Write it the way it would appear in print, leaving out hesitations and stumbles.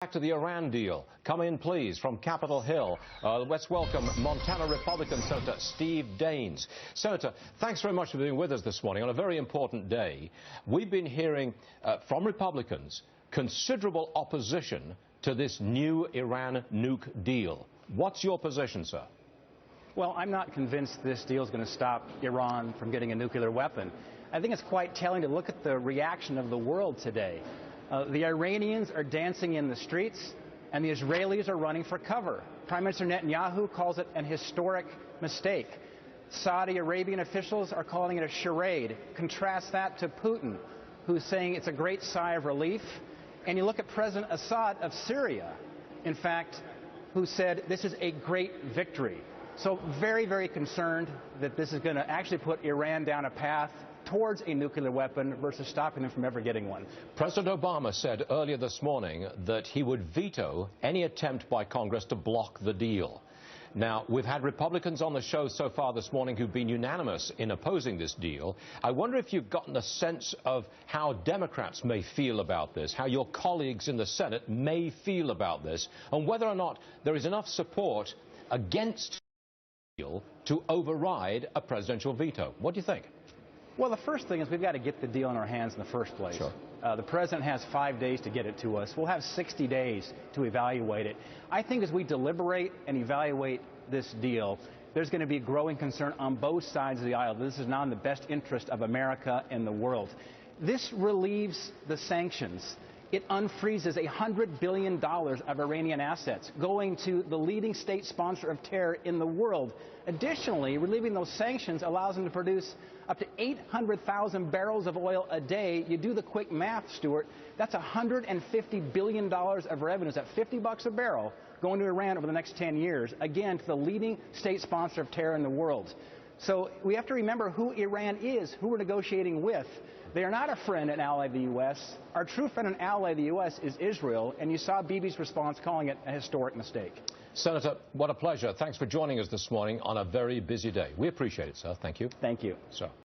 Back to the Iran deal. Come in, please, from Capitol Hill. Let's welcome Montana Republican Senator Steve Daines. Senator, thanks very much for being with us this morning on a very important day. We've been hearing from Republicans considerable opposition to this new Iran nuke deal. What's your position, sir? Well, I'm not convinced this deal is going to stop Iran from getting a nuclear weapon. I think it's quite telling to look at the reaction of the world today. The Iranians are dancing in the streets, and the Israelis are running for cover. Prime Minister Netanyahu calls it an historic mistake. Saudi Arabian officials are calling it a charade. Contrast that to Putin, who's saying it's a great sigh of relief. And you look at President Assad of Syria, in fact, who said this is a great victory. So very, very concerned that this is going to actually put Iran down a path towards a nuclear weapon versus stopping them from ever getting one. President Obama said earlier this morning that he would veto any attempt by Congress to block the deal. Now, we've had Republicans on the show so far this morning who've been unanimous in opposing this deal. I wonder if you've gotten a sense of how Democrats may feel about this, how your colleagues in the Senate may feel about this, and whether or not there is enough support against the deal to override a presidential veto. What do you think? Well, the first thing is we've got to get the deal in our hands in the first place. Sure. The president has 5 days to get it to us. We'll have 60 days to evaluate it. I think as we deliberate and evaluate this deal, there's going to be growing concern on both sides of the aisle. This is not in the best interest of America and the world. This relieves the sanctions. It unfreezes $100 billion of Iranian assets going to the leading state sponsor of terror in the world. Additionally, relieving those sanctions allows them to produce up to 800,000 barrels of oil a day. You do the quick math, Stuart, that's $150 billion of revenues at $50 a barrel going to Iran over the next 10 years, again, to the leading state sponsor of terror in the world. So we have to remember who Iran is, who we're negotiating with. They are not a friend and ally of the U.S. Our true friend and ally of the U.S. is Israel, and you saw Bibi's response calling it a historic mistake. Senator, what a pleasure. Thanks for joining us this morning on a very busy day. We appreciate it, sir. Thank you. Thank you. Sir.